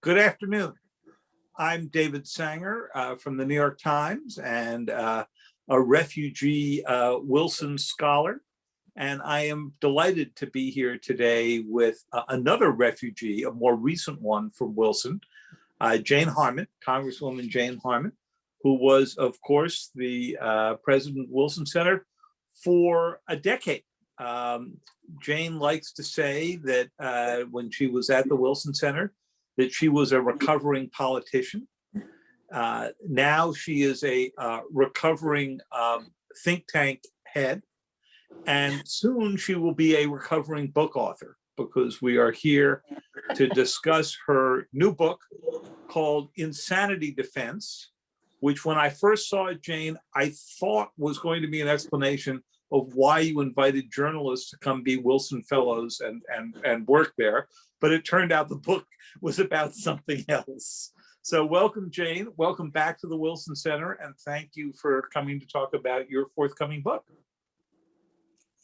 Good afternoon. I'm David Sanger from the New York Times and a refugee Wilson scholar. And I am delighted to be here today with another refugee, a more recent one from Wilson, Jane Harman, Congresswoman Jane Harman, who was, of course, the president of Wilson Center for a decade. Jane likes to say that when she was at the Wilson Center, that she was a recovering politician. Now she is a recovering think tank head, and soon she will be a recovering book author, because we are here to discuss her new book called Insanity Defense, which when I first saw it, Jane, I thought was going to be an explanation of why you invited journalists to come be Wilson Fellows and work there. But it turned out the book was about something else. So welcome, Jane. Welcome back to the Wilson Center. And thank you for coming to talk about your forthcoming book.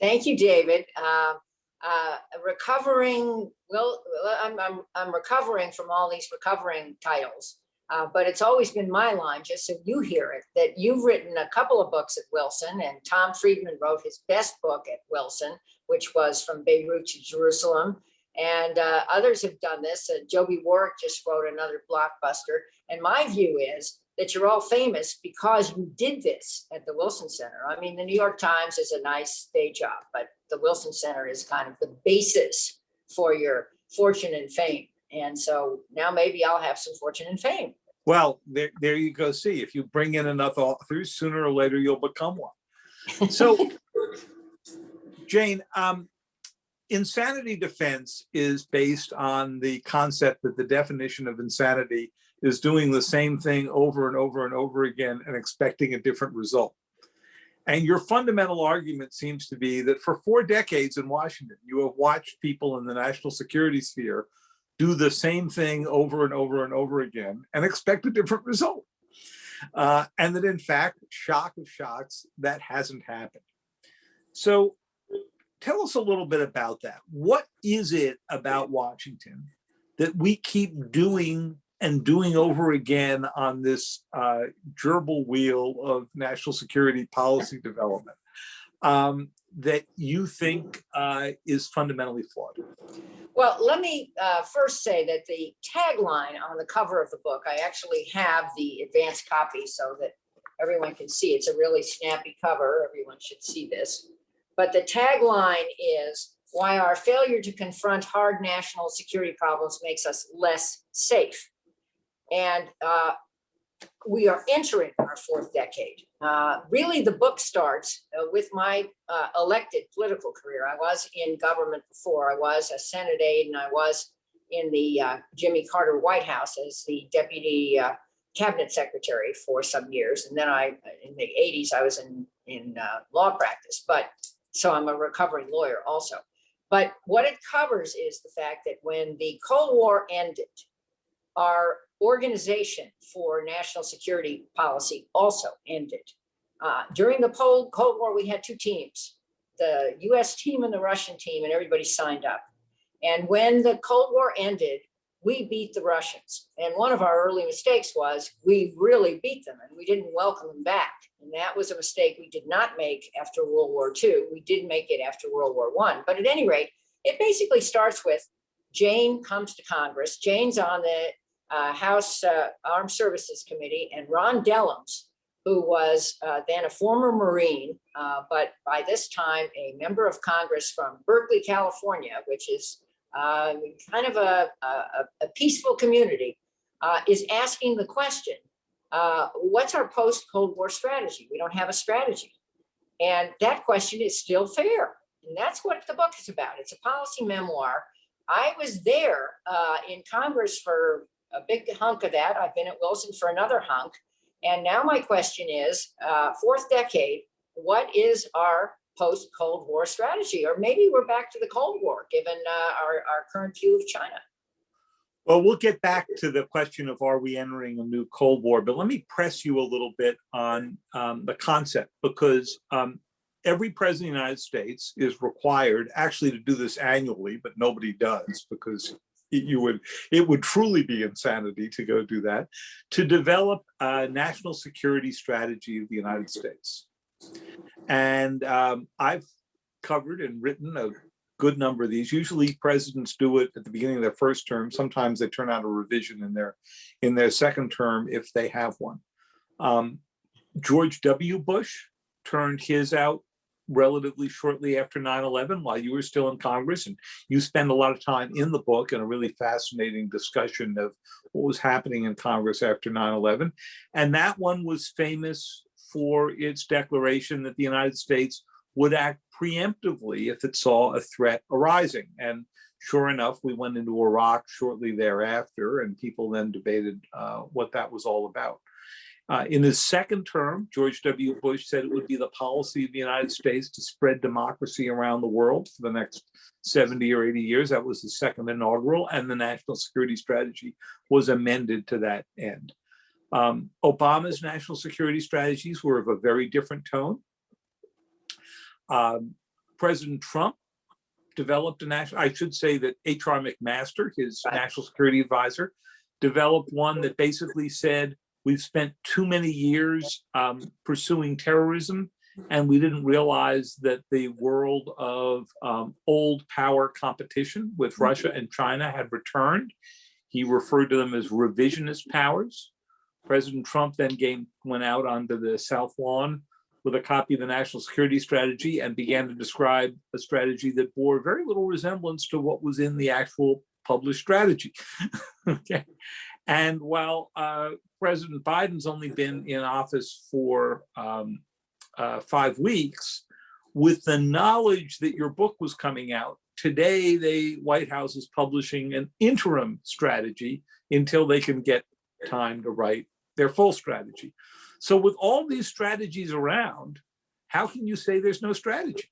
Thank you, David. I'm recovering from all these recovering titles. But it's always been my line, just so you hear it, that you've written a couple of books at Wilson, and Tom Friedman wrote his best book at Wilson, which was From Beirut to Jerusalem. And others have done this. Joby Warwick just wrote another blockbuster. And my view is that you're all famous because you did this at the Wilson Center. I mean, the New York Times is a nice day job, but the Wilson Center is kind of the basis for your fortune and fame. And so now maybe I'll have some fortune and fame. Well, there you go. See, if you bring in enough authors, sooner or later you'll become one. So, Jane, insanity defense is based on the concept that the definition of insanity is doing the same thing over and over and over again and expecting a different result. And your fundamental argument seems to be that for 4 decades in Washington, you have watched people in the national security sphere do the same thing over and over and over again and expect a different result. And that in fact, shock of shocks, that hasn't happened. So tell us a little bit about that. What is it about Washington that we keep doing and doing over again on this gerbil wheel of national security policy development that you think is fundamentally flawed? Well, let me first say that the tagline on the cover of the book, I actually have the advanced copy so that everyone can see. It's a really snappy cover. Everyone should see this. But the tagline is, why our failure to confront hard national security problems makes us less safe. And we are entering our 4th decade. Really, the book starts with my elected political career. I was in government before. I was a Senate aide, and I was in the Jimmy Carter White House as the deputy cabinet secretary for some years. And then in the 80s, I was in law practice. So I'm a recovering lawyer also. But what it covers is the fact that when the Cold War ended, our organization for national security policy also ended. During the Cold War, we had 2 teams, the US team and the Russian team, and everybody signed up. And when the Cold War ended, we beat the Russians. And one of our early mistakes was we really beat them and we didn't welcome them back. And that was a mistake we did not make after World War II. We did make it after World War I. But at any rate, it basically starts with Jane comes to Congress. Jane's on the House Armed Services Committee, and Ron Dellums, who was then a former Marine, but by this time a member of Congress from Berkeley, California, which is kind of a peaceful community, is asking the question, what's our post-Cold War strategy? We don't have a strategy. And that question is still fair. And that's what the book is about. It's a policy memoir. I was there in Congress for a big hunk of that. I've been at Wilson for another hunk. And now my question is, 4th decade, what is our post-Cold War strategy? Or maybe we're back to the Cold War, given our current view of China. Well, we'll get back to the question of are we entering a new Cold War, but let me press you a little bit on the concept, because every president of the United States is required actually to do this annually, but nobody does because it would truly be insanity to go do that, to develop a national security strategy of the United States. And I've covered and written a good number of these. Usually presidents do it at the beginning of their first term. Sometimes they turn out a revision in their second term if they have one. George W. Bush turned his out relatively shortly after 9/11 while you were still in Congress, and you spend a lot of time in the book and a really fascinating discussion of what was happening in Congress after 9/11. And that one was famous for its declaration that the United States would act preemptively if it saw a threat arising. And sure enough, we went into Iraq shortly thereafter, and people then debated what that was all about. In his second term, George W. Bush said it would be the policy of the United States to spread democracy around the world for the next 70 or 80 years. That was the second inaugural, and the national security strategy was amended to that end. Obama's national security strategies were of a very different tone. President Trump developed I should say that H.R. McMaster, his national security advisor, developed one that basically said, we've spent too many years pursuing terrorism, and we didn't realize that the world of old power competition with Russia and China had returned. He referred to them as revisionist powers. President Trump then went out onto the South Lawn with a copy of the national security strategy and began to describe a strategy that bore very little resemblance to what was in the actual published strategy. Okay. And while President Biden's only been in office for 5 weeks, with the knowledge that your book was coming out, today the White House is publishing an interim strategy until they can get time to write their full strategy. So with all these strategies around, how can you say there's no strategy?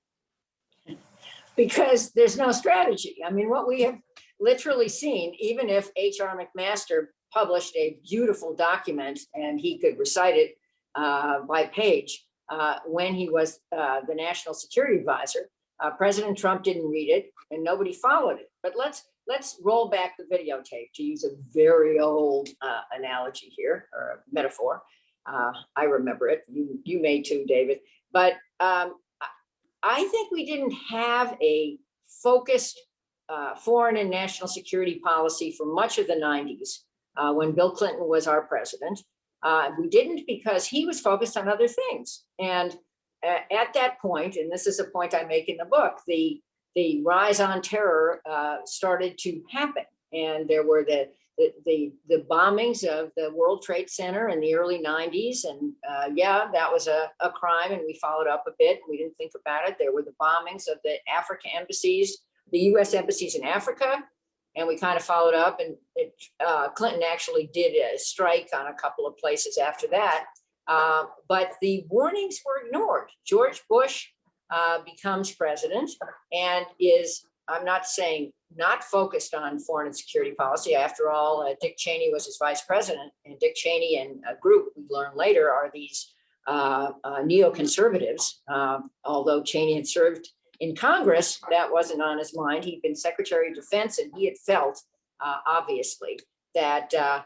Because there's no strategy. I mean, what we have literally seen, even if H.R. McMaster published a beautiful document and he could recite it by page when he was the national security advisor, President Trump didn't read it and nobody followed it. But let's roll back the videotape, to use a very old analogy here, or a metaphor. I remember it. You may too, David. But I think we didn't have a focused foreign and national security policy for much of the 90s when Bill Clinton was our president. We didn't, because he was focused on other things. And at that point, and this is a point I make in the book, the rise on terror started to happen. And there were the bombings of the World Trade Center in the early 90s. And yeah, that was a crime, and we followed up a bit. We didn't think about it. There were the bombings of the Africa embassies, the US embassies in Africa, and we kind of followed up. And Clinton actually did a strike on a couple of places after that. But the warnings were ignored. George Bush becomes president and is, I'm not saying not focused on foreign and security policy. After all, Dick Cheney was his vice president, and Dick Cheney and a group we learn later are these neoconservatives. Although Cheney had served in Congress, that wasn't on his mind. He'd been Secretary of Defense, and he had felt, obviously, that the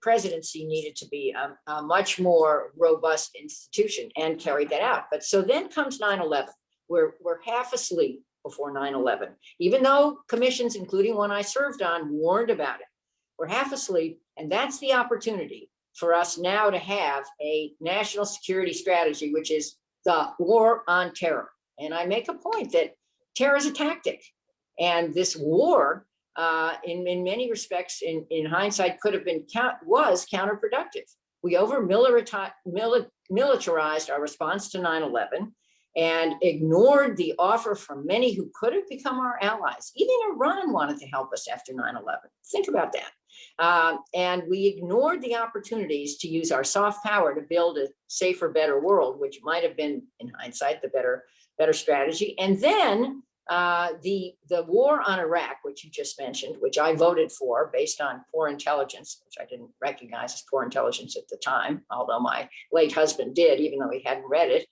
presidency needed to be a much more robust institution, and carried that out. But so then comes 9/11. We're half asleep before 9/11, even though commissions, including one I served on, warned about it. We're half asleep, and that's the opportunity for us now to have a national security strategy, which is the war on terror. And I make a point that terror is a tactic, and this war, in many respects, in hindsight, could have been was counterproductive. We over militarized our response to 9/11. And ignored the offer from many who could have become our allies. Even Iran wanted to help us after 9/11. Think about that. And we ignored the opportunities to use our soft power to build a safer, better world, which might have been, in hindsight, the better strategy. And then the war on Iraq, which you just mentioned, which I voted for based on poor intelligence, which I didn't recognize as poor intelligence at the time, although my late husband did, even though he hadn't read it.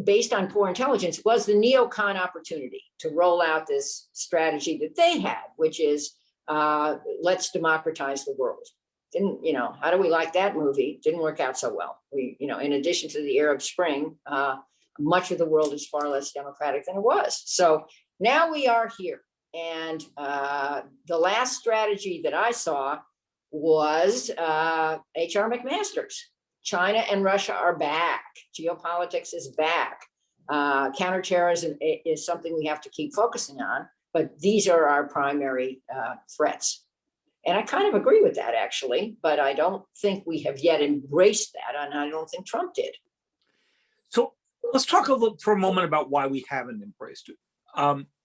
based on poor intelligence, was the neocon opportunity to roll out this strategy that they had, which is let's democratize the world. Didn't, how do we like that movie? Didn't work out so well. We, in addition to the Arab Spring, much of the world is far less democratic than it was. So now we are here. And the last strategy that I saw was H.R. McMaster's. China and Russia are back. Geopolitics is back. Counterterrorism is something we have to keep focusing on, but these are our primary threats. And I kind of agree with that, actually, but I don't think we have yet embraced that, and I don't think Trump did. So let's talk a little for a moment about why we haven't embraced it.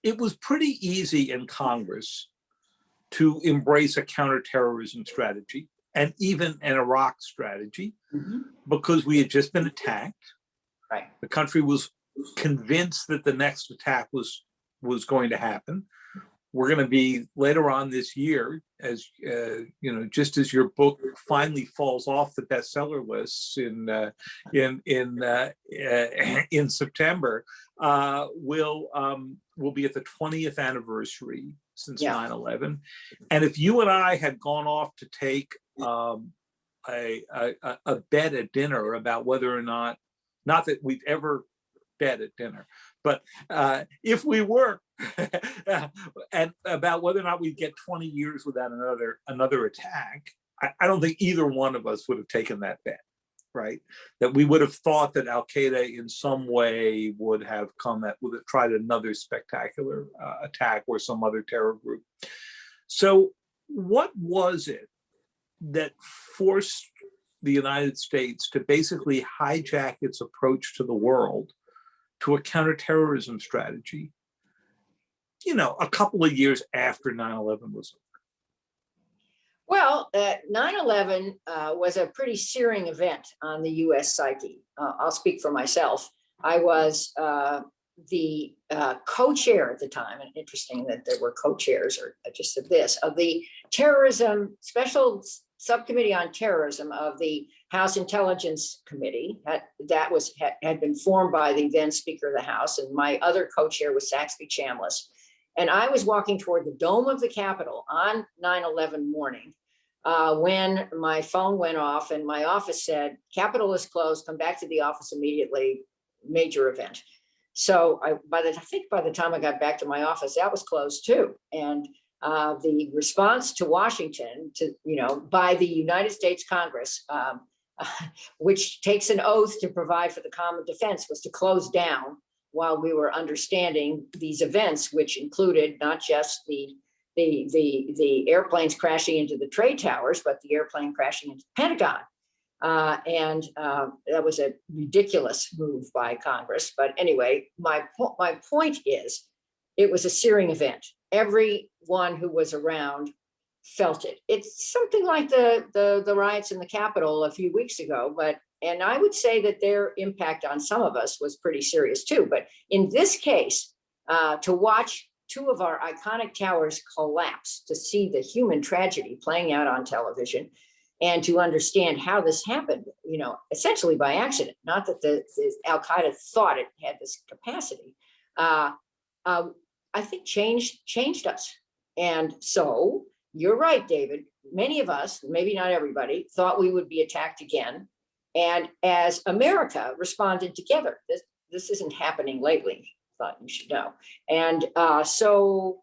It was pretty easy in Congress to embrace a counterterrorism strategy and even an Iraq strategy, because we had just been attacked. Right. The country was convinced that the next attack was going to happen. We're going to be later on this year, as just as your book finally falls off the bestseller lists in September, we'll be at the 20th anniversary since 9/11. And if you and I had gone off to take a bet at dinner about whether or not that we've ever bet at dinner, but if we were, and about whether or not we'd get 20 years without another attack, I don't think either one of us would have taken that bet, right? That we would have thought that Al Qaeda in some way would have tried another spectacular attack or some other terror group. So what was it that forced the United States to basically hijack its approach to the world to a counterterrorism strategy, a couple of years after 9/11 was over? Well, 9/11 was a pretty searing event on the U.S. psyche. I'll speak for myself. I was the co-chair at the time, and interesting that there were co-chairs, or just of the terrorism special subcommittee on terrorism of the House Intelligence Committee. That had been formed by the then Speaker of the House, and my other co-chair was Saxby Chambliss. And I was walking toward the dome of the Capitol on 9/11 morning when my phone went off and my office said, "Capitol is closed, come back to the office immediately, major event." So by the time I got back to my office, that was closed too. And the response to Washington by the United States Congress, which takes an oath to provide for the common defense, was to close down while we were understanding these events, which included not just the airplanes crashing into the trade towers, but the airplane crashing into the Pentagon. And that was a ridiculous move by Congress. But anyway, my point is, it was a searing event. Everyone who was around felt it. It's something like the riots in the Capitol a few weeks ago, and I would say that their impact on some of us was pretty serious too. But in this case, to watch two of our iconic towers collapse, to see the human tragedy playing out on television, and to understand how this happened, essentially by accident, not that the Al Qaeda thought it had this capacity, I think changed us. And so you're right, David. Many of us, maybe not everybody, thought we would be attacked again. And as America responded together, this isn't happening lately, thought you should know. And so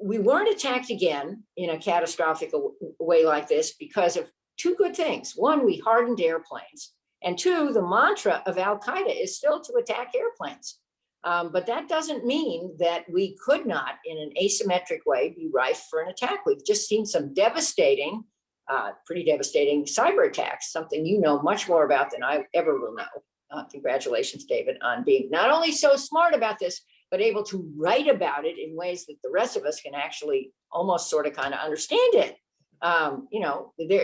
we weren't attacked again in a catastrophic way like this because of two good things. One, we hardened airplanes. And two, the mantra of Al Qaeda is still to attack airplanes. But that doesn't mean that we could not, in an asymmetric way, be rife for an attack. We've just seen some pretty devastating cyber attacks, something you know much more about than I ever will know. Congratulations, David, on being not only so smart about this, but able to write about it in ways that the rest of us can actually almost sort of kind of understand it.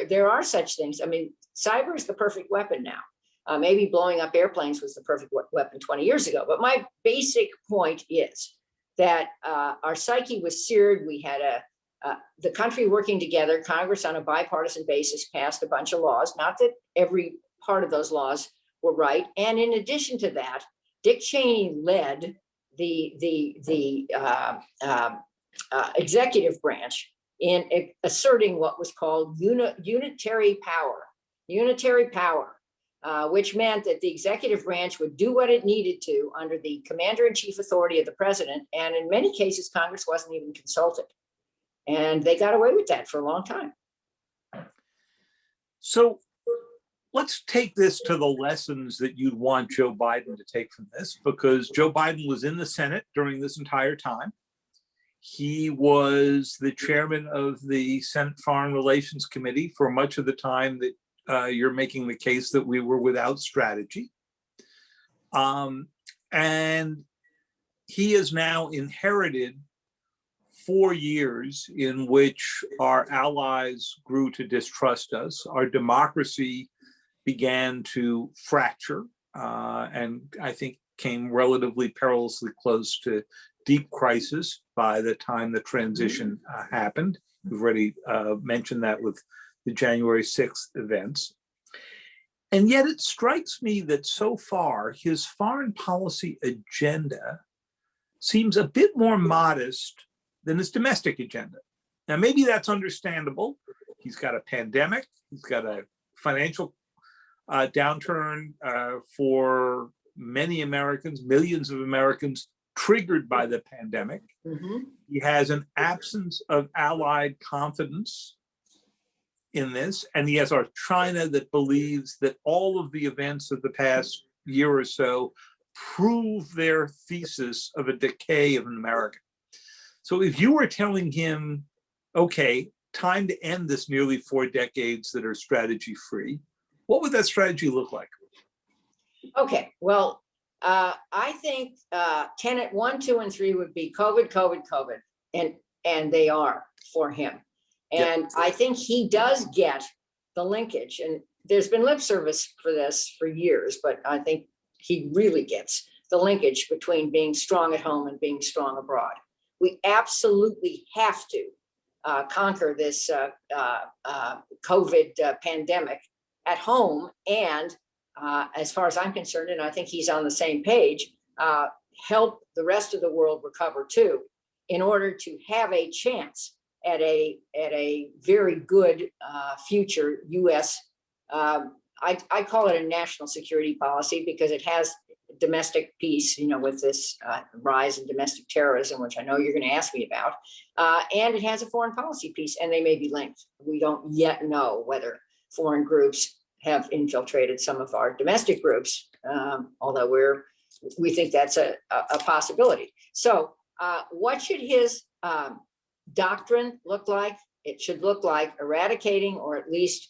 There are such things. I mean, cyber is the perfect weapon now. Maybe blowing up airplanes was the perfect weapon 20 years ago. But my basic point is that our psyche was seared. We had the country working together. Congress on a bipartisan basis passed a bunch of laws. Not that every part of those laws were right. And in addition to that, Dick Cheney led the executive branch in asserting what was called unitary power, which meant that the executive branch would do what it needed to under the commander-in-chief authority of the president. And in many cases, Congress wasn't even consulted. And they got away with that for a long time. So let's take this to the lessons that you'd want Joe Biden to take from this, because Joe Biden was in the Senate during this entire time. He was the chairman of the Senate Foreign Relations Committee for much of the time that you're making the case that we were without strategy. And he has now inherited 4 years in which our allies grew to distrust us. Our democracy began to fracture, and I think came relatively perilously close to deep crisis by the time the transition happened. We've already mentioned that with the January 6th events. And yet it strikes me that so far his foreign policy agenda seems a bit more modest than his domestic agenda. Now, maybe that's understandable. He's got a pandemic, he's got a financial downturn for many Americans, millions of Americans triggered by the pandemic. He has an absence of allied confidence in this, and he has our China that believes that all of the events of the past year or so prove their thesis of a decay of America. So if you were telling him, okay, time to end this nearly 4 decades that are strategy free, what would that strategy look like? Okay, well, I think tenet 1, 2, and 3 would be COVID, COVID, COVID, and they are for him. And I think he does get the linkage, and there's been lip service for this for years, but I think he really gets the linkage between being strong at home and being strong abroad. We absolutely have to conquer this COVID pandemic at home, and as far as I'm concerned, and I think he's on the same page, help the rest of the world recover too, in order to have a chance at a very good future U.S. I call it a national security policy because it has domestic peace, with this rise in domestic terrorism, which I know you're going to ask me about, and it has a foreign policy piece, and they may be linked. We don't yet know whether foreign groups have infiltrated some of our domestic groups, although we think that's a possibility. So what should his doctrine look like? It should look like eradicating or at least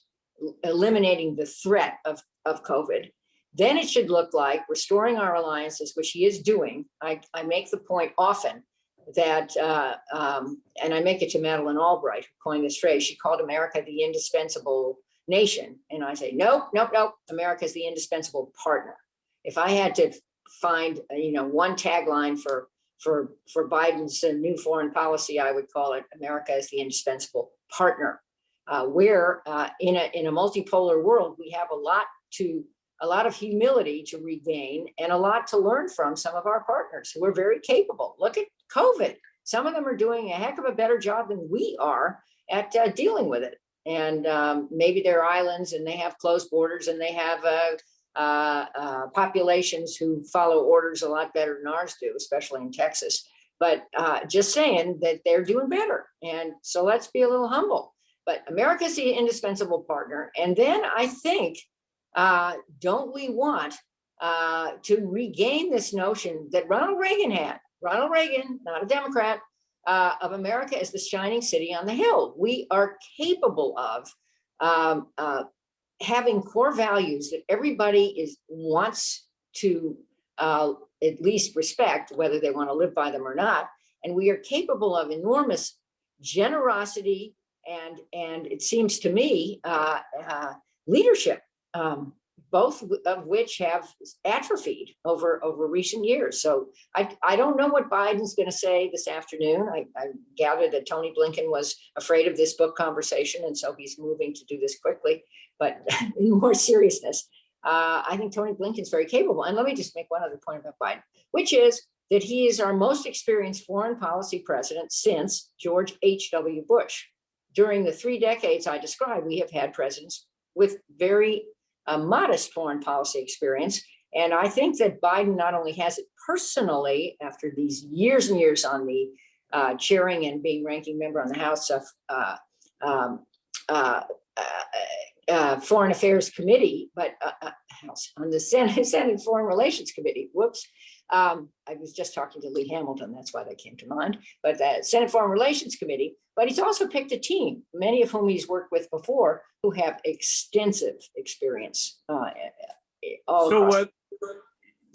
eliminating the threat of COVID. Then it should look like restoring our alliances, which he is doing. I make the point often that, and I make it to Madeleine Albright, who coined this phrase. She called America the indispensable nation. And I say, nope. America is the indispensable partner. If I had to find, one tagline for Biden's new foreign policy, I would call it America is the indispensable partner. Where in a multipolar world, we have a lot of humility to regain and a lot to learn from some of our partners who are very capable. Look at COVID. Some of them are doing a heck of a better job than we are at dealing with it. And maybe they're islands and they have closed borders and they have populations who follow orders a lot better than ours do, especially in Texas. But just saying that they're doing better. And so let's be a little humble. But America's the indispensable partner. And then I think, don't we want to regain this notion that Ronald Reagan had? Ronald Reagan, not a Democrat, of America as the shining city on the hill. We are capable of having core values that everybody wants to at least respect, whether they want to live by them or not. And we are capable of enormous generosity and it seems to me leadership, both of which have atrophied over recent years. So I don't know what Biden's going to say this afternoon. I gather that Tony Blinken was afraid of this book conversation, and so he's moving to do this quickly. But in more seriousness, I think Tony Blinken's very capable. And let me just make one other point about Biden, which is that he is our most experienced foreign policy president since George H.W. Bush. During the 3 decades I described, we have had presidents with very modest foreign policy experience. And I think that Biden not only has it personally after these years and years on the chairing and being ranking member on the House of Foreign Affairs Committee, but on the Senate Foreign Relations Committee. Whoops. I was just talking to Lee Hamilton. That's why that came to mind. But the Senate Foreign Relations Committee. But he's also picked a team, many of whom he's worked with before, who have extensive experience. So what,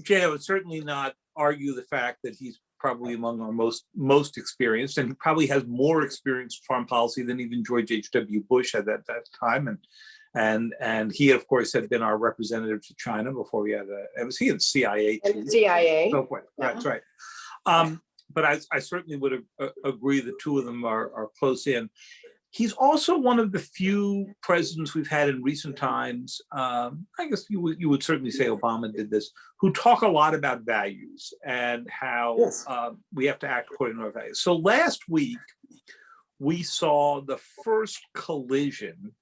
Jay, I would certainly not argue the fact that he's probably among our most experienced, and he probably has more experience in foreign policy than even George H.W. Bush had at that time. And he, of course, had been our representative to China before we had was he in CIA too? CIA. So forth. That's right. But I certainly would agree the two of them are close in. He's also one of the few presidents we've had in recent times, I guess you would certainly say Obama did this, who talk a lot about values and how we have to act according to our values. So last week, we saw the first collision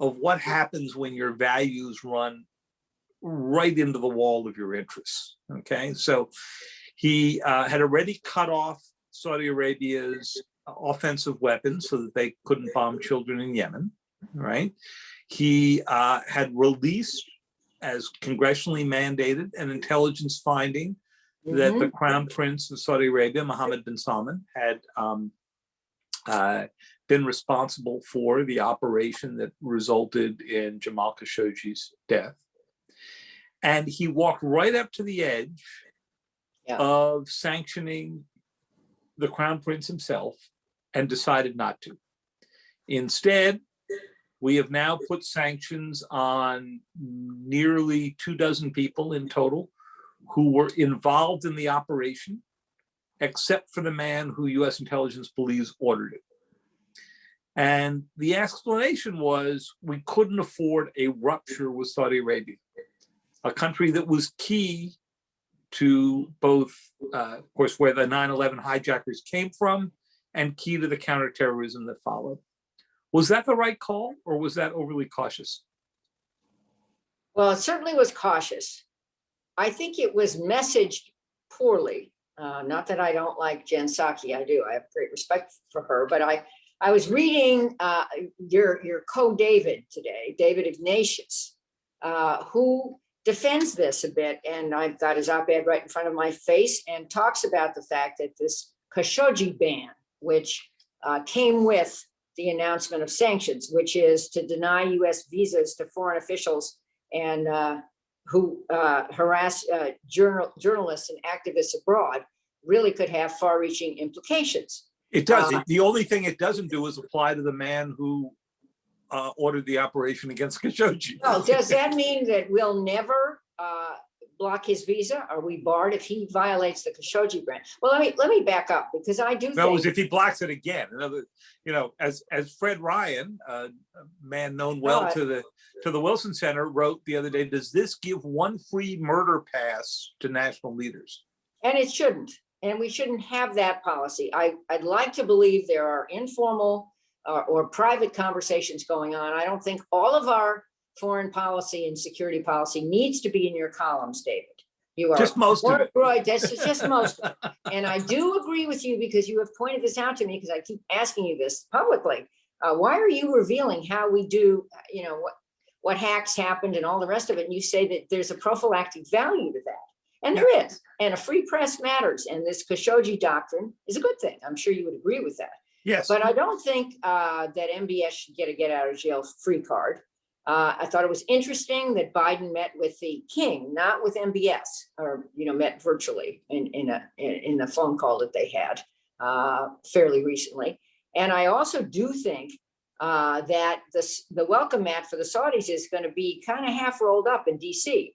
of what happens when your values run right into the wall of your interests, okay? So he had already cut off Saudi Arabia's offensive weapons so that they couldn't bomb children in Yemen, right? He had released, as congressionally mandated, an intelligence finding that the Crown Prince of Saudi Arabia, Mohammed bin Salman, had been responsible for the operation that resulted in Jamal Khashoggi's death. And he walked right up to the edge of sanctioning the Crown Prince himself and decided not to. Instead, we have now put sanctions on nearly 24 people in total who were involved in the operation, except for the man who US intelligence believes ordered it. And the explanation was we couldn't afford a rupture with Saudi Arabia, a country that was key to both, of course, where the 9/11 hijackers came from and key to the counterterrorism that followed. Was that the right call, or was that overly cautious? Well, it certainly was cautious. I think it was messaged poorly. Not that I don't like Jen Psaki, I do. I have great respect for her, but I was reading your co-David today, David Ignatius, who defends this a bit, and I've got his op-ed right in front of my face, and talks about the fact that this Khashoggi ban, which came with the announcement of sanctions, which is to deny US visas to foreign officials and who harass journalists and activists abroad, really could have far-reaching implications. It does. The only thing it doesn't do is apply to the man who ordered the operation against Khashoggi. Oh, does that mean that we'll never block his visa? Are we barred if he violates the Khashoggi ban? Well, let me back up, because I do No, think if he blocks it again. Another, as Fred Ryan, a man known well to the Wilson Center, wrote the other day, does this give one free murder pass to national leaders? And it shouldn't. And we shouldn't have that policy. I'd like to believe there are informal or private conversations going on. I don't think all of our foreign policy and security policy needs to be in your columns, David. You are just most of it. Right, that's just most of it. And I do agree with you, because you have pointed this out to me, because I keep asking you this publicly. Why are you revealing how we do, what hacks happened and all the rest of it? And you say that there's a prophylactic value to that. And there is, and a free press matters. And this Khashoggi doctrine is a good thing. I'm sure you would agree with that. Yes. But I don't think that MBS should get a get out of jail free card. I thought it was interesting that Biden met with the king, not with MBS, or met virtually in a phone call that they had fairly recently. And I also do think that the welcome mat for the Saudis is going to be kind of half rolled up in DC.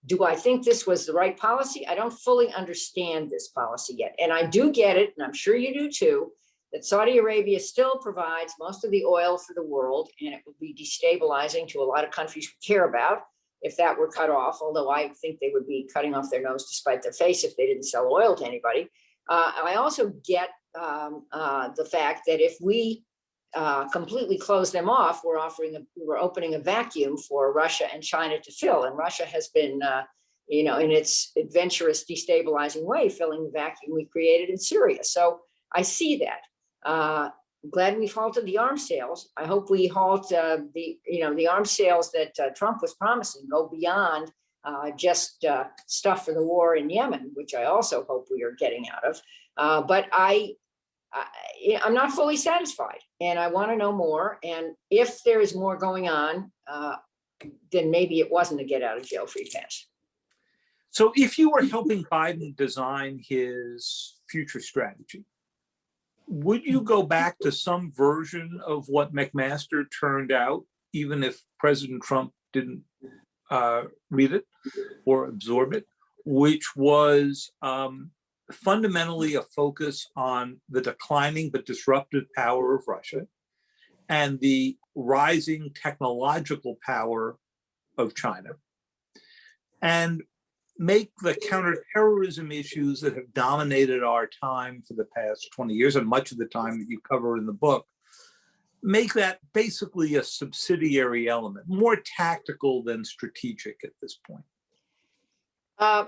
Do I think this was the right policy? I don't fully understand this policy yet. And I do get it, and I'm sure you do too, that Saudi Arabia still provides most of the oil for the world, and it will be destabilizing to a lot of countries we care about if that were cut off, although I think they would be cutting off their nose to spite their face if they didn't sell oil to anybody. I also get the fact that if we completely close them off, we're opening a vacuum for Russia and China to fill. And Russia has been, in its adventurous, destabilizing way, filling the vacuum we created in Syria. So I see that. I'm glad we've halted the arms sales. I hope we halt the arms sales that Trump was promising go beyond just stuff for the war in Yemen, which I also hope we are getting out of. But I'm not fully satisfied, and I want to know more. And if there is more going on, then maybe it wasn't a get out of jail free pass. So if you were helping Biden design his future strategy, would you go back to some version of what McMaster turned out, even if President Trump didn't read it or absorb it, which was fundamentally a focus on the declining but disruptive power of Russia and the rising technological power of China, and make the counterterrorism issues that have dominated our time for the past 20 years and much of the time that you cover in the book, make that basically a subsidiary element, more tactical than strategic at this point?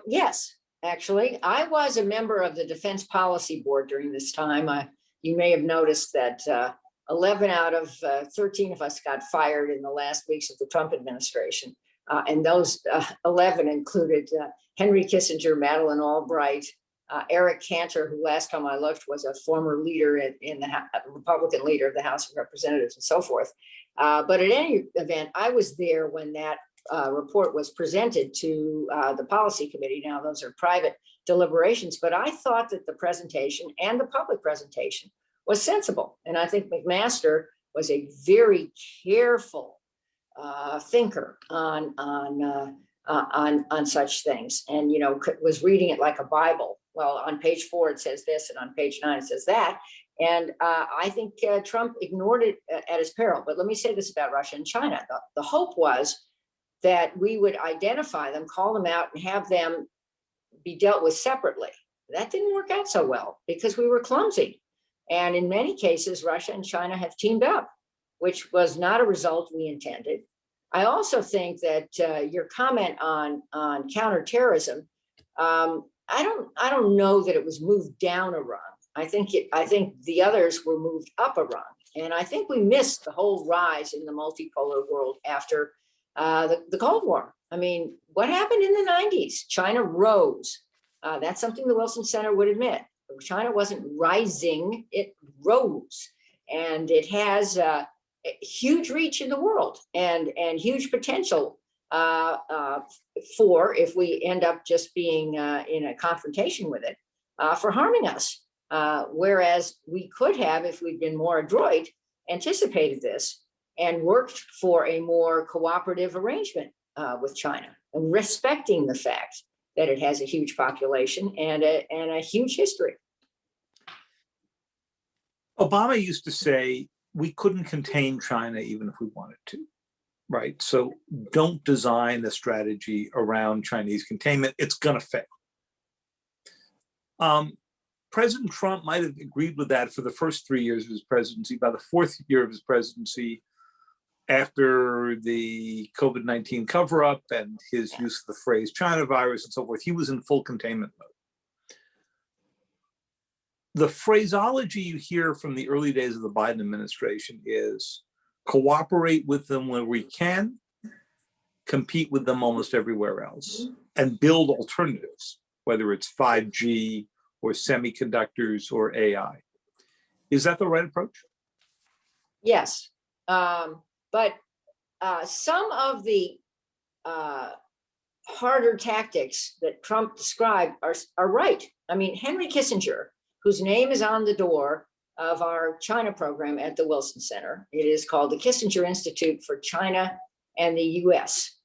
Yes, actually. I was a member of the Defense Policy Board during this time. You may have noticed that 11 out of 13 of us got fired in the last weeks of the Trump administration. And those 11 included Henry Kissinger, Madeleine Albright, Eric Cantor, who last time I looked was a former leader in the Republican leader of the House of Representatives and so forth. But at any event, I was there when that report was presented to the policy committee. Now, those are private deliberations, but I thought that the presentation and the public presentation was sensible. And I think McMaster was a very careful thinker on such things, and was reading it like a Bible. Well, on page 4 it says this, and on page 9 it says that, and I think Trump ignored it at his peril. But let me say this about Russia and China: the hope was that we would identify them, call them out, and have them be dealt with separately. That didn't work out so well because we were clumsy, and in many cases, Russia and China have teamed up, which was not a result we intended. I also think that your comment on counterterrorism, I don't know that it was moved down a rung. I think the others were moved up a rung, and I think we missed the whole rise in the multipolar world after the Cold War. I mean, what happened in the 90s? China rose. That's something the Wilson Center would admit. China wasn't rising; it rose, and it has huge reach in the world and huge potential for, if we end up just being in a confrontation with it, for harming us. Whereas we could have, if we'd been more adroit, anticipated this and worked for a more cooperative arrangement with China, and respecting the fact that it has a huge population and a huge history. Obama used to say, we couldn't contain China even if we wanted to, right? So don't design a strategy around Chinese containment. It's going to fail. President Trump might have agreed with that for the first 3 years of his presidency. By the 4th year of his presidency, after the COVID-19 cover-up and his use of the phrase China virus and so forth, he was in full containment mode. The phraseology you hear from the early days of the Biden administration is cooperate with them where we can, compete with them almost everywhere else, and build alternatives, whether it's 5G or semiconductors or AI. Is that the right approach? Yes, but some of the harder tactics that Trump described are right. I mean, Henry Kissinger, whose name is on the door of our China program at the Wilson Center. It is called the Kissinger Institute for China and the US.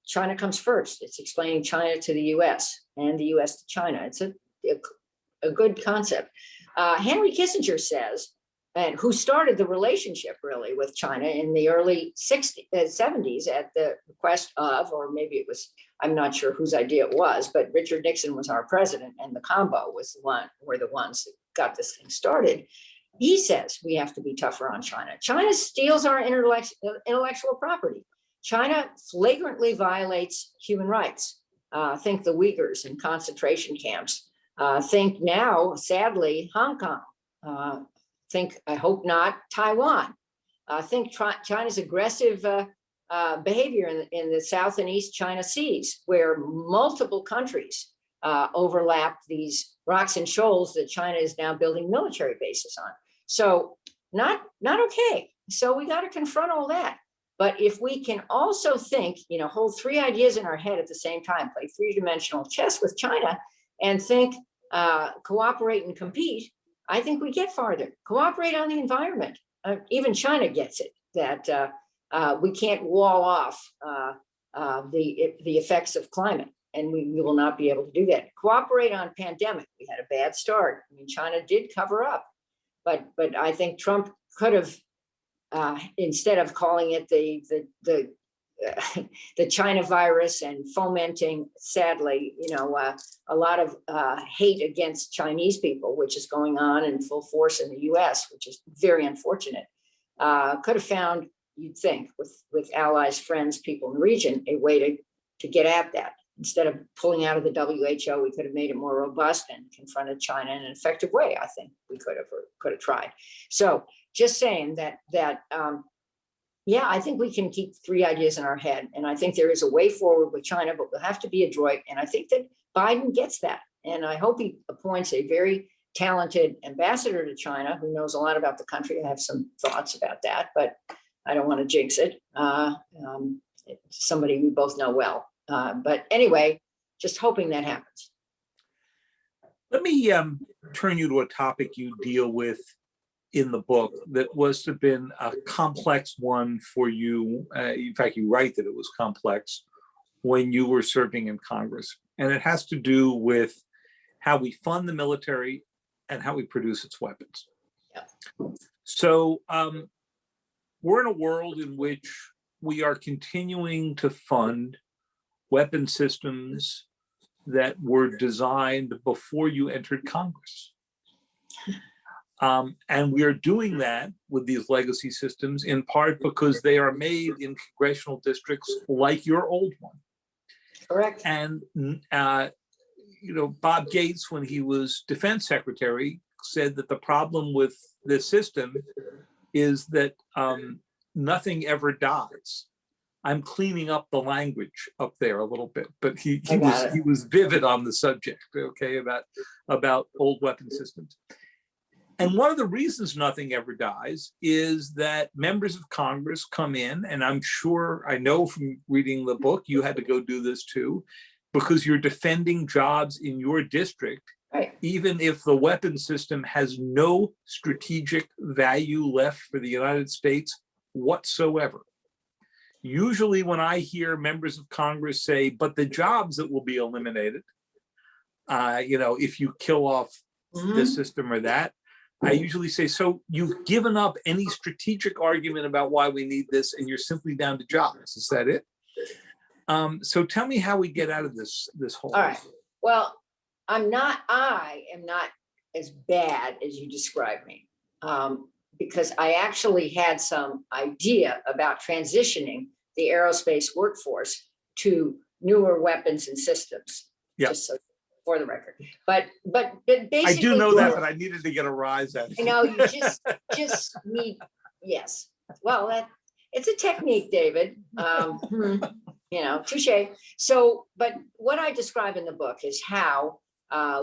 China comes first. It's explaining China to the US and the US to China. It's a good concept. Henry Kissinger says and who started the relationship really with China in the early 70s at the request of, or maybe it was, I'm not sure whose idea it was, but Richard Nixon was our president, and the combo was were the ones that got this thing started. He says we have to be tougher on China. China steals our intellectual property. China flagrantly violates human rights. Think the Uyghurs in concentration camps. Think now, sadly, Hong Kong. Think, I hope not, Taiwan. Think China's aggressive behavior in the South and East China Seas, where multiple countries overlap these rocks and shoals that China is now building military bases on. So not okay. So we got to confront all that. But if we can also think, hold three ideas in our head at the same time, play three-dimensional chess with China, and think, cooperate and compete, I think we get farther. Cooperate on the environment. Even China gets it, that we can't wall off the effects of climate, and we will not be able to do that. Cooperate on pandemic. We had a bad start. I mean, China did cover up, but I think Trump could have, instead of calling it the China virus and fomenting, sadly, a lot of hate against Chinese people, which is going on in full force in the US, which is very unfortunate. Could have found, you'd think, with allies, friends, people in the region, a way to get at that. Instead of pulling out of the WHO, we could have made it more robust and confronted China in an effective way. I think we could have tried. So just saying that yeah, I think we can keep three ideas in our head. And I think there is a way forward with China, but we'll have to be adroit. And I think that Biden gets that. And I hope he appoints a very talented ambassador to China who knows a lot about the country. I have some thoughts about that, but I don't want to jinx it. Somebody we both know well. But anyway, just hoping that happens. Let me turn you to a topic you deal with in the book that was to have been a complex one for you. In fact, you write that it was complex when you were serving in Congress. And it has to do with how we fund the military and how we produce its weapons. Yeah. So we're in a world in which we are continuing to fund weapon systems that were designed before you entered Congress. And we are doing that with these legacy systems in part because they are made in congressional districts like your old one. Correct. And, Bob Gates, when he was defense secretary, said that the problem with this system is that nothing ever dies. I'm cleaning up the language up there a little bit, but he was vivid on the subject, okay, about old weapon systems. And one of the reasons nothing ever dies is that members of Congress come in, and I know from reading the book, you had to go do this too, because you're defending jobs in your district, right, even if the weapon system has no strategic value left for the United States whatsoever. Usually when I hear members of Congress say, but the jobs that will be eliminated, if you kill off this system or that, I usually say, so you've given up any strategic argument about why we need this and you're simply down to jobs. Is that it? So tell me how we get out of this whole. All right. Well, I am not as bad as you described me, because I actually had some idea about transitioning the aerospace workforce to newer weapons and systems. Yeah. Just so, for the record, but basically, I do know that, but I needed to get a rise out of it. I know you just need, yes. Well, it's a technique, David. Touche. So, but what I describe in the book is how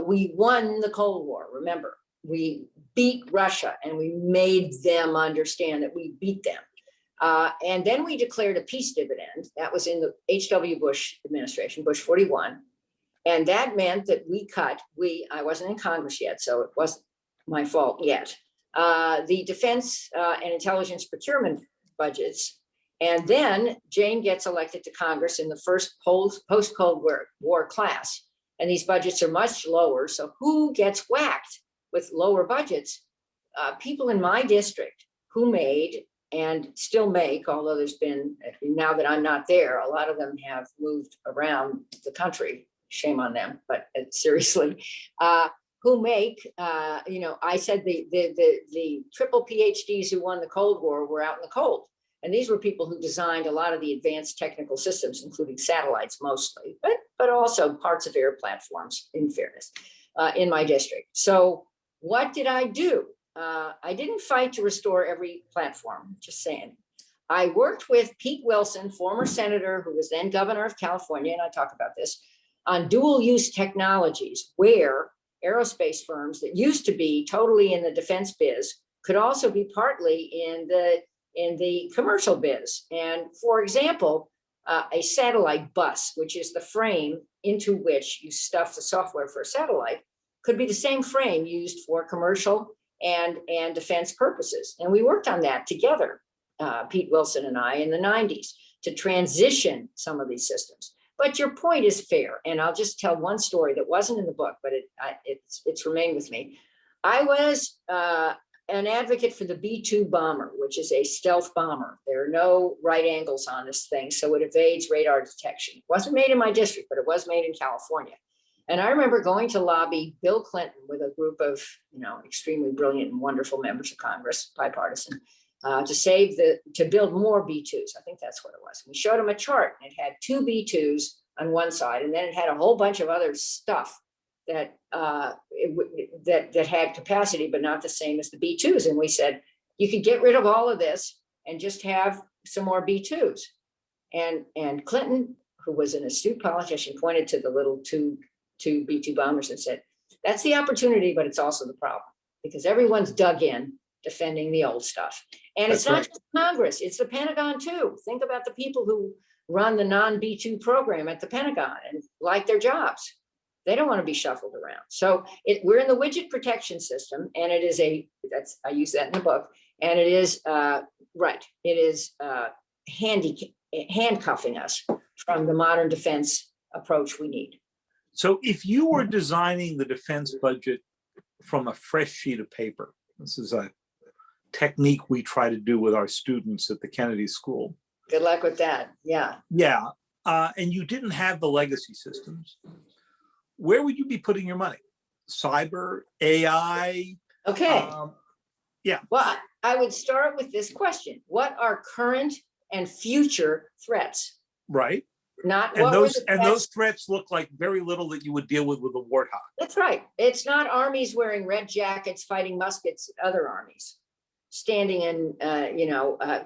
we won the Cold War. Remember, we beat Russia and we made them understand that we beat them. And then we declared a peace dividend. That was in the H.W. Bush administration, Bush 41. And that meant that I wasn't in Congress yet, so it wasn't my fault yet, the defense and intelligence procurement budgets. And then Jane gets elected to Congress in the first post-Cold War class. And these budgets are much lower. So who gets whacked with lower budgets? people in my district who made and still make, although there's been, now that I'm not there, a lot of them have moved around the country. Shame on them, but seriously, who make, I said the triple PhDs who won the Cold War were out in the cold. And these were people who designed a lot of the advanced technical systems, including satellites mostly, but also parts of air platforms, in fairness, in my district. So what did I do? I didn't fight to restore every platform, just saying. I worked with Pete Wilson, former senator who was then governor of California, and I talk about this, on dual use technologies where aerospace firms that used to be totally in the defense biz could also be partly in the commercial biz. And for example, a satellite bus, which is the frame into which you stuff the software for a satellite, could be the same frame used for commercial and defense purposes. And we worked on that together, Pete Wilson and I, in the 90s to transition some of these systems. But your point is fair. And I'll just tell one story that wasn't in the book, but it's remained with me. I was an advocate for the B-2 bomber, which is a stealth bomber. There are no right angles on this thing, so it evades radar detection. It wasn't made in my district, but it was made in California. And I remember going to lobby Bill Clinton with a group of, extremely brilliant and wonderful members of Congress, bipartisan, to build more B-2s. I think that's what it was. We showed him a chart, and it had 2 B-2s on one side, and then it had a whole bunch of other stuff that that had capacity, but not the same as the B-2s. And we said, you could get rid of all of this and just have some more B-2s. And Clinton, who was an astute politician, pointed to the little two B-2 bombers and said, that's the opportunity, but it's also the problem, because everyone's dug in defending the old stuff. And it's not just Congress, it's the Pentagon too. Think about the people who run the non-B-2 program at the Pentagon and like their jobs. They don't want to be shuffled around. So we're in the widget protection system, and it is I use that in the book, and it is, handcuffing us from the modern defense approach we need. So if you were designing the defense budget from a fresh sheet of paper, this is a technique we try to do with our students at the Kennedy School. Good luck with that. Yeah. Yeah. And you didn't have the legacy systems, where would you be putting your money? Cyber, AI? Okay. Yeah. Well, I would start with this question. What are current and future threats? Right. Not and those threats look like very little that you would deal with a warthog. That's right. It's not armies wearing red jackets fighting muskets, other armies standing in,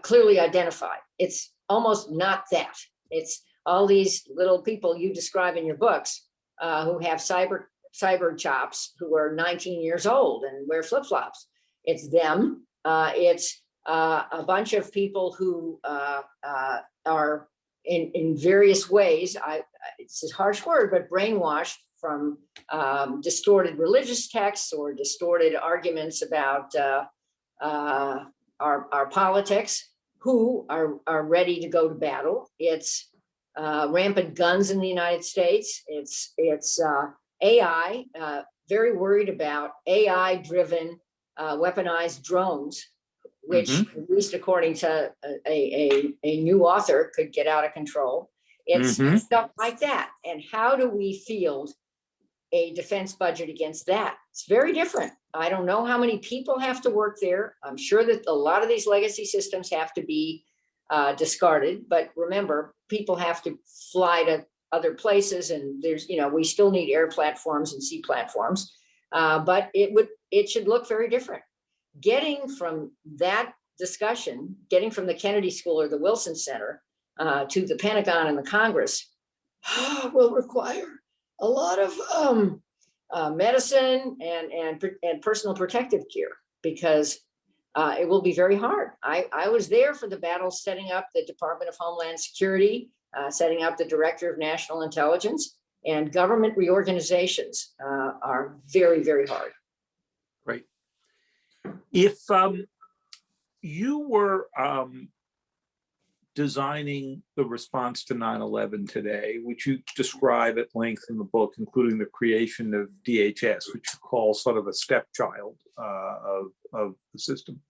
clearly identified. It's almost not that. It's all these little people you describe in your books who have cyber chops, who are 19 years old and wear flip-flops. It's them. It's a bunch of people who are in various ways, it's a harsh word, but brainwashed from distorted religious texts or distorted arguments about our politics, who are ready to go to battle. It's rampant guns in the United States. It's AI, very worried about AI-driven weaponized drones, which, at least according to a new author, could get out of control. It's stuff like that. And how do we field a defense budget against that? It's very different. I don't know how many people have to work there. I'm sure that a lot of these legacy systems have to be discarded. But remember, people have to fly to other places, and there's, we still need air platforms and sea platforms. But it should look very different. Getting from that discussion, getting from the Kennedy School or the Wilson Center to the Pentagon and the Congress will require a lot of medicine and personal protective gear, because it will be very hard. I was there for the battle setting up the Department of Homeland Security, setting up the Director of National Intelligence, and government reorganizations are very, very hard. Right. If you were designing the response to 9/11 today, which you describe at length in the book, including the creation of DHS, which you call sort of a stepchild of the system,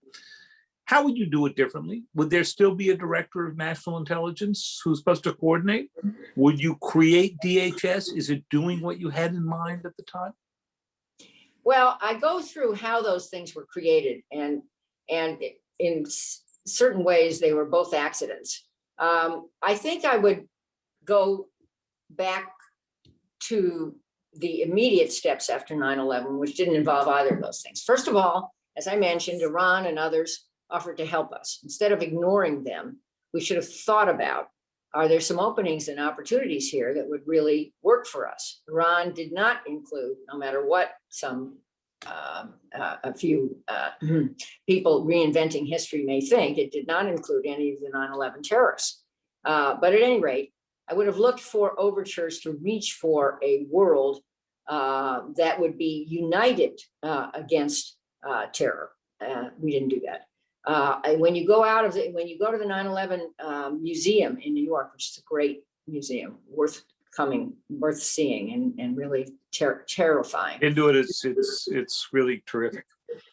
how would you do it differently? Would there still be a director of national intelligence who's supposed to coordinate? Would you create DHS? Is it doing what you had in mind at the time? Well, I go through how those things were created, and in certain ways they were both accidents. I think I would go back to the immediate steps after 9/11, which didn't involve either of those things. First of all, as I mentioned, Iran and others offered to help us. Instead of ignoring them, we should have thought about, are there some openings and opportunities here that would really work for us? Iran did not include, no matter what a few people reinventing history may think, it did not include any of the 9/11 terrorists. But at any rate, I would have looked for overtures to reach for a world that would be united against terror. We didn't do that. When you go to the 9/11 museum in New York, which is a great museum, worth seeing, and really terrifying. Into it, it's really terrific.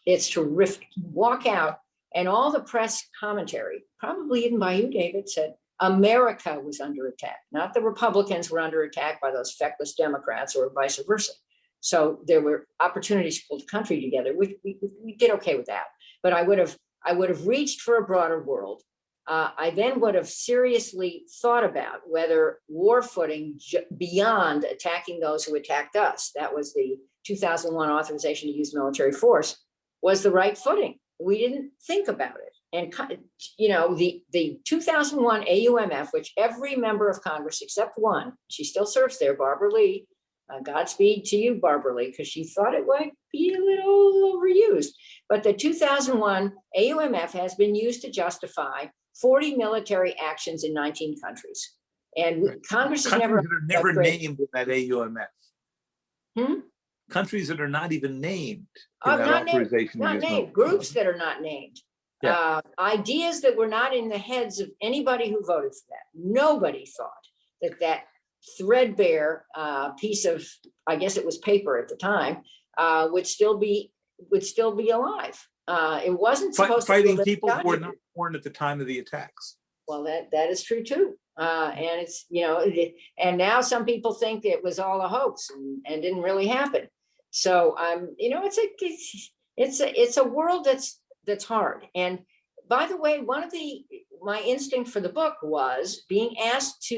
It's terrific. You walk out, and all the press commentary, probably even by you, David, said America was under attack, not the Republicans were under attack by those feckless Democrats or vice versa. So there were opportunities to pull the country together. We did okay with that, but I would have reached for a broader world. I then would have seriously thought about whether war footing beyond attacking those who attacked us, that was the 2001 authorization to use military force, was the right footing. We didn't think about it. And, you know, the 2001 AUMF, which every member of Congress except one, she still serves there, Barbara Lee, Godspeed to you, Barbara Lee, because she thought it might be a little overused. But the 2001 AUMF has been used to justify 40 military actions in 19 countries. And right. Congress has never named in that AUMF. Hmm? Countries that are not even named. Not named. Groups that are not named. Yeah. Ideas that were not in the heads of anybody who voted for that. Nobody thought that threadbare piece of, I guess it was paper at the time, would still be alive. It wasn't supposed fighting to people who were not born at the time of the attacks. Well, that is true too. And it's, you know, and now some people think it was all a hoax and didn't really happen. So you know, it's a world that's hard. And by the way, my instinct for the book was being asked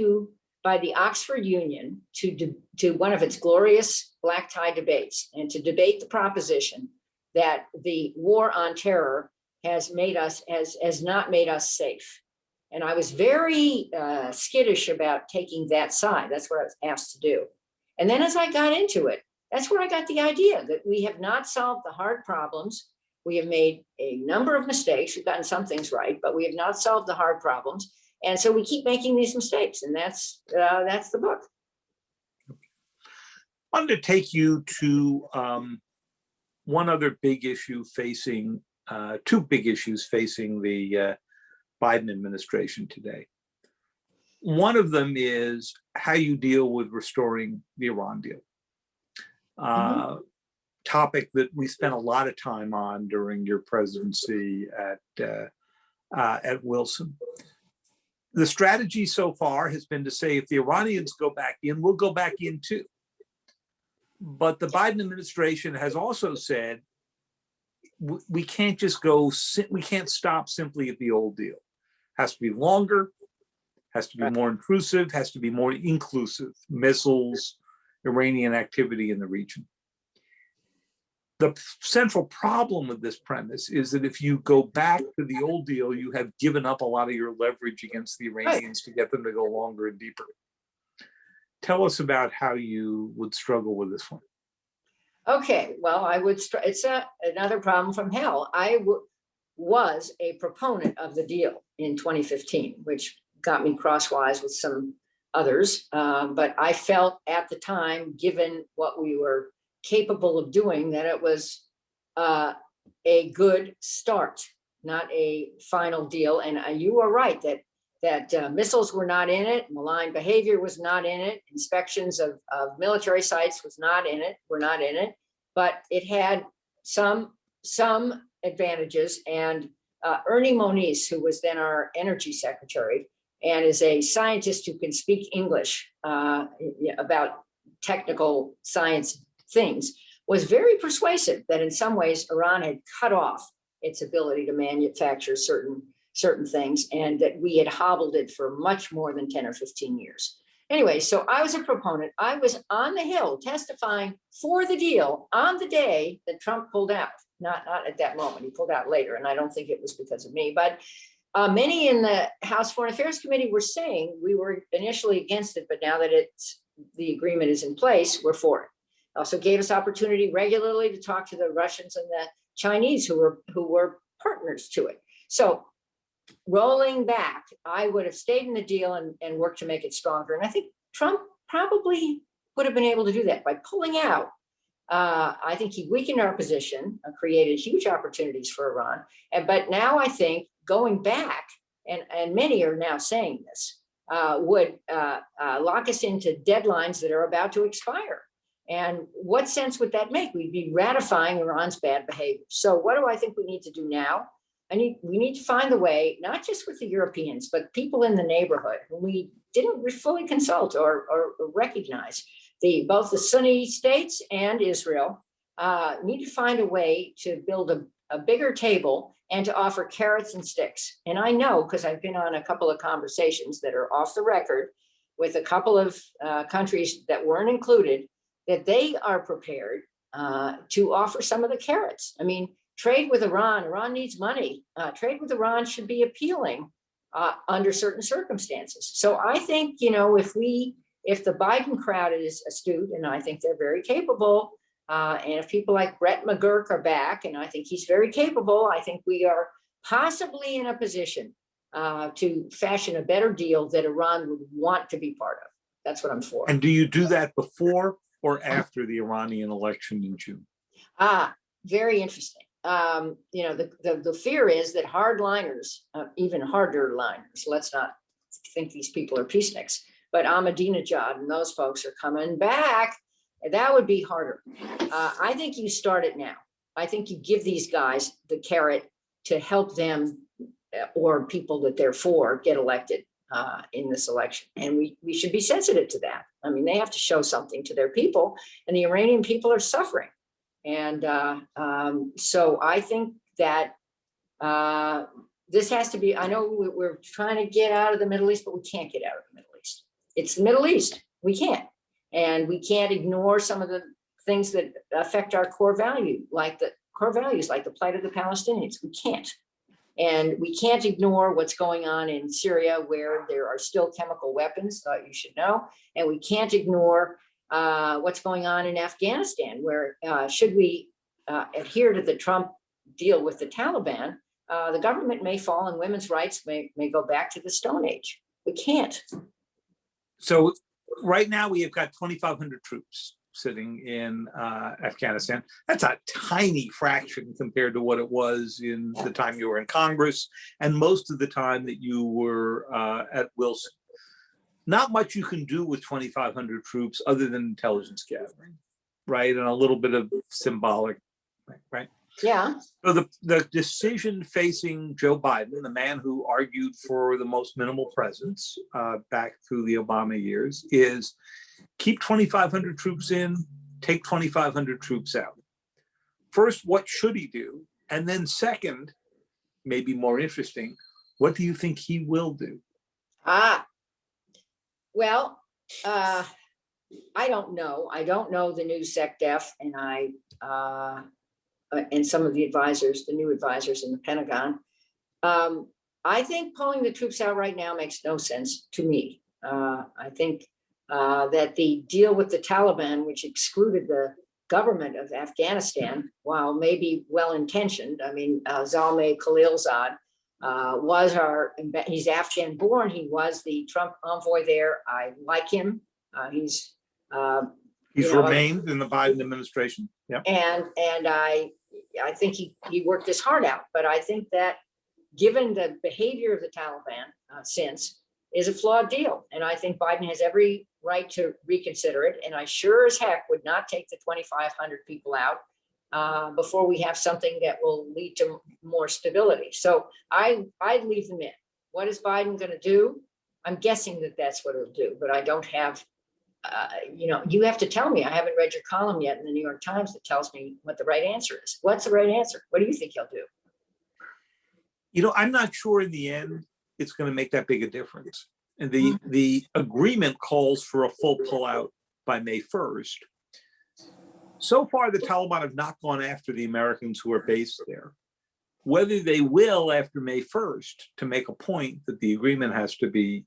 by the Oxford Union to one of its glorious black tie debates, and to debate the proposition that the war on terror has not made us safe. And I was very skittish about taking that side. That's what I was asked to do. And then as I got into it, that's where I got the idea that we have not solved the hard problems. We have made a number of mistakes. We've gotten some things right, but we have not solved the hard problems. And so we keep making these mistakes, and that's the book. I wanted to take you to one other big issue facing, two big issues facing the Biden administration today. One of them is how you deal with restoring the Iran deal. Topic that we spent a lot of time on during your presidency at Wilson. The strategy so far has been to say, if the Iranians go back in, we'll go back in too. But the Biden administration has also said, we can't stop simply at the old deal. Has to be longer, has to be more intrusive, has to be more inclusive, missiles, Iranian activity in the region. The central problem with this premise is that if you go back to the old deal, you have given up a lot of your leverage against the Iranians to get them to go longer and deeper. Tell us about how you would struggle with this one. Okay, well, it's another problem from hell. I was a proponent of the deal in 2015, which got me crosswise with some others. But I felt at the time, given what we were capable of doing, that it was a good start, not a final deal. And you are right that missiles were not in it, malign behavior was not in it, inspections of military sites were not in it, but it had some advantages. And Ernie Moniz, who was then our energy secretary, and is a scientist who can speak English about technical science things, was very persuasive that in some ways Iran had cut off its ability to manufacture certain things, and that we had hobbled it for much more than 10 or 15 years. Anyway, so I was a proponent. I was on the Hill testifying for the deal on the day that Trump pulled out. Not at that moment, he pulled out later, and I don't think it was because of me, but many in the House Foreign Affairs Committee were saying we were initially against it, but now that the agreement is in place, we're for it. Also gave us opportunity regularly to talk to the Russians and the Chinese who were partners to it. So rolling back, I would have stayed in the deal and worked to make it stronger. And I think Trump probably would have been able to do that by pulling out. I think he weakened our position, created huge opportunities for Iran. But now I think going back, and many are now saying this, would lock us into deadlines that are about to expire. And what sense would that make? We'd be ratifying Iran's bad behavior. So what do I think we need to do now? We need to find a way, not just with the Europeans, but people in the neighborhood who we didn't fully consult or recognize. Both the Sunni states and Israel need to find a way to build a bigger table and to offer carrots and sticks. And I know, because I've been on a couple of conversations that are off the record with a couple of countries that weren't included, that they are prepared to offer some of the carrots. I mean, trade with Iran needs money. Trade with Iran should be appealing under certain circumstances. So I think, if the Biden crowd is astute, and I think they're very capable, and if people like Brett McGurk are back, and I think he's very capable, I think we are possibly in a position to fashion a better deal that Iran would want to be part of. That's what I'm for. And do you do that before or after the Iranian election in June? Very interesting. The fear is that hardliners, even harder liners, let's not think these people are peaceniks, but Ahmadinejad and those folks are coming back. That would be harder. I think you start it now. I think you give these guys the carrot to help them or people that they're for get elected in this election. And we should be sensitive to that. I mean, they have to show something to their people, and the Iranian people are suffering. And so I think that this has to be, I know we're trying to get out of the Middle East, but we can't get out of the Middle East. It's the Middle East. We can't. And we can't ignore some of the things that affect our core value, like the plight of the Palestinians. We can't. And we can't ignore what's going on in Syria, where there are still chemical weapons, thought you should know. And we can't ignore what's going on in Afghanistan, where should we adhere to the Trump deal with the Taliban, the government may fall and women's rights may go back to the Stone Age. We can't. So right now we have got 2,500 troops sitting in Afghanistan. That's a tiny fraction compared to what it was in the time you were in Congress and most of the time that you were at Wilson. Not much you can do with 2,500 troops other than intelligence gathering, right? And a little bit of symbolic, right? Yeah. So the decision facing Joe Biden, the man who argued for the most minimal presence back through the Obama years, is keep 2,500 troops in, take 2,500 troops out. First, what should he do? And then second, maybe more interesting, what do you think he will do? Well, I don't know. I don't know the new SecDef, and some of the advisors, the new advisors in the Pentagon. I think pulling the troops out right now makes no sense to me. I think that the deal with the Taliban, which excluded the government of Afghanistan, while maybe well-intentioned, I mean, Zalmay Khalilzad he's Afghan born. He was the Trump envoy there. I like him. He's remained in the Biden administration. Yeah. And I think he worked his heart out, but I think that given the behavior of the Taliban since, is a flawed deal. And I think Biden has every right to reconsider it. And I sure as heck would not take the 2,500 people out before we have something that will lead to more stability. So I'd leave them in. What is Biden going to do? I'm guessing that that's what it'll do, but I don't have, you have to tell me. I haven't read your column yet in the New York Times that tells me what the right answer is. What's the right answer? What do you think he'll do? I'm not sure in the end it's going to make that big a difference. And the agreement calls for a full pullout by May 1st. So far, the Taliban have not gone after the Americans who are based there. Whether they will after May 1st to make a point that the agreement has to be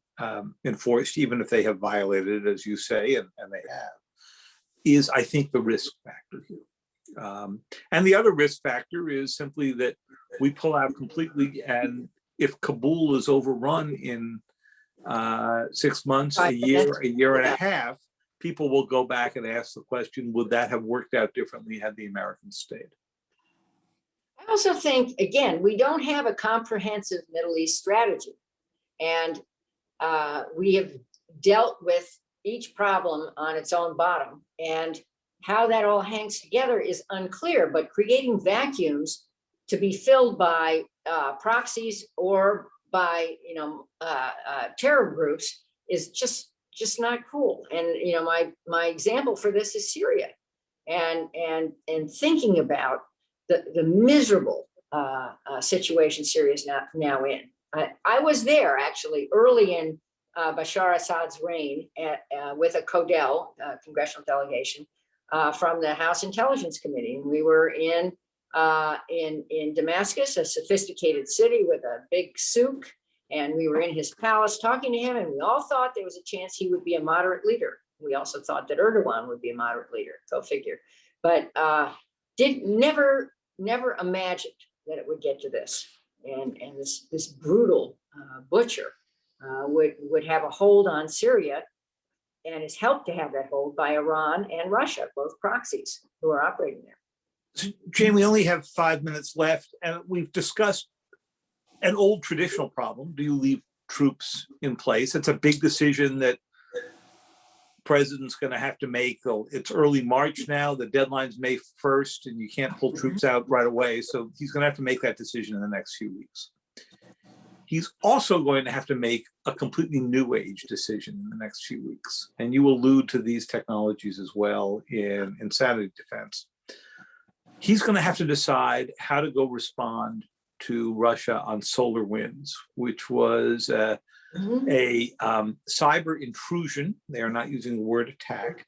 enforced, even if they have violated it, as you say, and they have, is, I think, the risk factor here. And the other risk factor is simply that we pull out completely, and if Kabul is overrun in 6 months, a year and a half, people will go back and ask the question, would that have worked out differently had the Americans stayed? I also think, again, we don't have a comprehensive Middle East strategy. And we have dealt with each problem on its own bottom. And how that all hangs together is unclear, but creating vacuums to be filled by proxies or by terror groups is just not cool. And my example for this is Syria, and thinking about the miserable situation Syria is now in. I was there actually early in Bashar Assad's reign with a CODEL, congressional delegation, from the House Intelligence Committee. And we were in Damascus, a sophisticated city with a big souk, and we were in his palace talking to him, and we all thought there was a chance he would be a moderate leader. We also thought that Erdogan would be a moderate leader, go figure. But never imagined that it would get to this, and this brutal butcher would have a hold on Syria, and is helped to have that hold by Iran and Russia, both proxies who are operating there. So, Jane, we only have 5 minutes left, and we've discussed an old traditional problem. Do you leave troops in place? It's a big decision that president's going to have to make. It's early March now. The deadline's May 1st, and you can't pull troops out right away. So he's going to have to make that decision in the next few weeks. He's also going to have to make a completely new age decision in the next few weeks. And you allude to these technologies as well in insanity defense. He's going to have to decide how to go respond to Russia on solar winds, which was a cyber intrusion. They are not using the word attack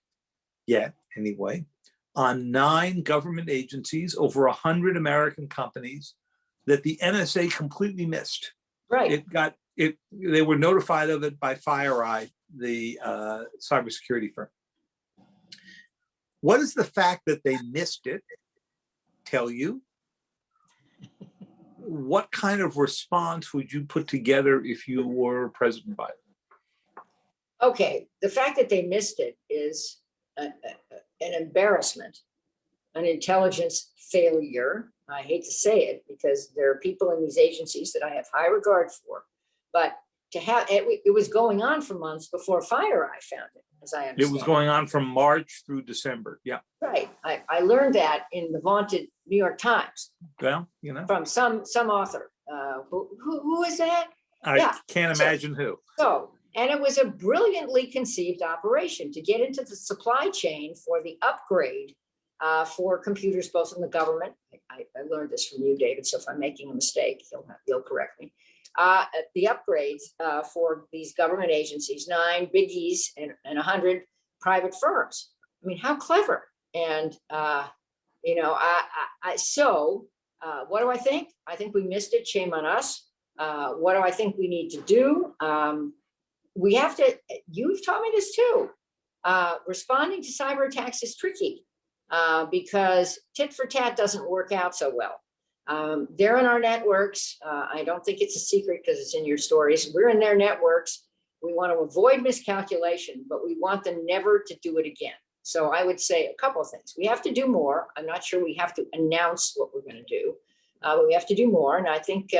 yet, anyway, on 9 government agencies, over 100 American companies that the NSA completely missed. Right. They were notified of it by FireEye, the cybersecurity firm. What does the fact that they missed it tell you? What kind of response would you put together if you were President Biden? Okay, the fact that they missed it is an embarrassment, an intelligence failure. I hate to say it because there are people in these agencies that I have high regard for, but to have it was going on for months before FireEye found it, as I understand. It was going on from March through December. Yeah. Right. I learned that in the vaunted New York Times. Well, from some author. Who is that? I can't imagine who. So, and it was a brilliantly conceived operation to get into the supply chain for the upgrade for computers, both in the government. I learned this from you, David. So if I'm making a mistake, you'll correct me. The upgrades for these government agencies, 9 biggies and 100 private firms. I mean, how clever. And what do I think? I think we missed it. Shame on us. What do I think we need to do? We have to. You've taught me this too. Responding to cyber attacks is tricky because tit for tat doesn't work out so well. They're in our networks. I don't think it's a secret because it's in your stories. We're in their networks. We want to avoid miscalculation, but we want them never to do it again. So I would say a couple of things. We have to do more. I'm not sure we have to announce what we're going to do, but we have to do more. And I think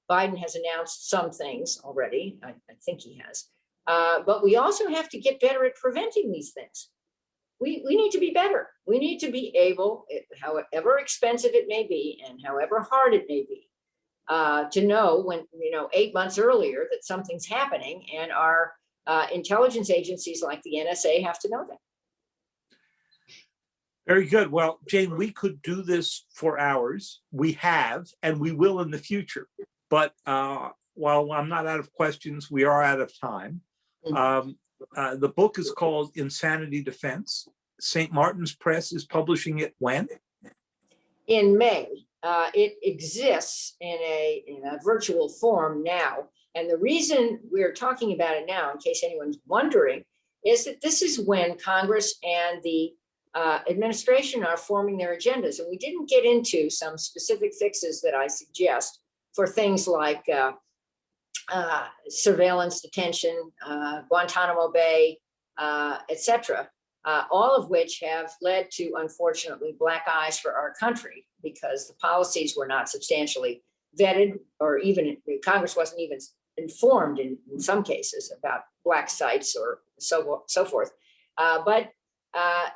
Biden has announced some things already. I think he has. But we also have to get better at preventing these things. We need to be better. We need to be able, however expensive it may be and however hard it may be, to know when, 8 months earlier that something's happening, and our intelligence agencies like the NSA have to know that. Very good. Well, Jane, we could do this for hours. We have, and we will in the future. But while I'm not out of questions, we are out of time. The book is called Insanity Defense. St. Martin's Press is publishing it when? In May. It exists in a virtual form now. And the reason we're talking about it now, in case anyone's wondering, is that this is when Congress and the administration are forming their agendas. And we didn't get into some specific fixes that I suggest for things like surveillance, detention, Guantanamo Bay, et cetera, all of which have led to, unfortunately, black eyes for our country because the policies were not substantially vetted, or even Congress wasn't even informed in some cases about black sites or so forth. But I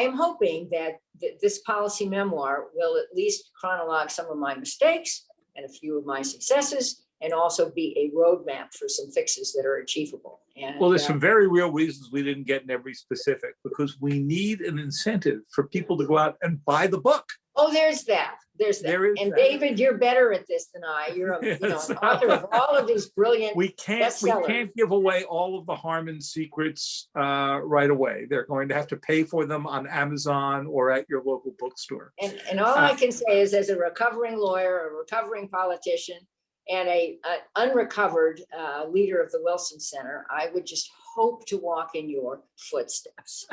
am hoping that this policy memoir will at least chronologue some of my mistakes and a few of my successes, and also be a roadmap for some fixes that are achievable. And, well, there's some very real reasons we didn't get in every specific, because we need an incentive for people to go out and buy the book. Oh, there's that. And David, you're better at this than I. You're an author of all of these brilliant bestsellers. We can't give away all of the Harman secrets right away. They're going to have to pay for them on Amazon or at your local bookstore. And all I can say is, as a recovering lawyer, a recovering politician, and an unrecovered leader of the Wilson Center, I would just hope to walk in your footsteps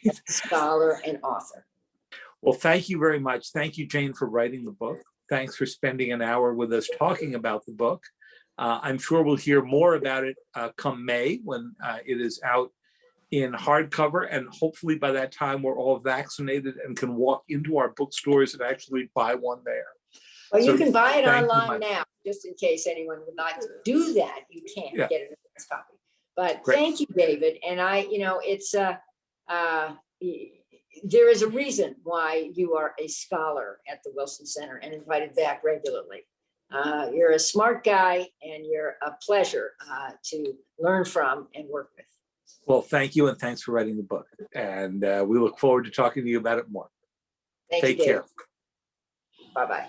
as a scholar and author. Well, thank you very much. Thank you, Jane, for writing the book. Thanks for spending an hour with us talking about the book. I'm sure we'll hear more about it come May, when it is out in hardcover. And hopefully by that time, we're all vaccinated and can walk into our bookstores and actually buy one there. Well, you can buy it online now, just in case anyone would like to do that. You can get an advance copy. But thank you, David. And there is a reason why you are a scholar at the Wilson Center and invited back regularly. You're a smart guy, and you're a pleasure to learn from and work with. Well, thank you, and thanks for writing the book. And we look forward to talking to you about it more. Take care. Bye-bye.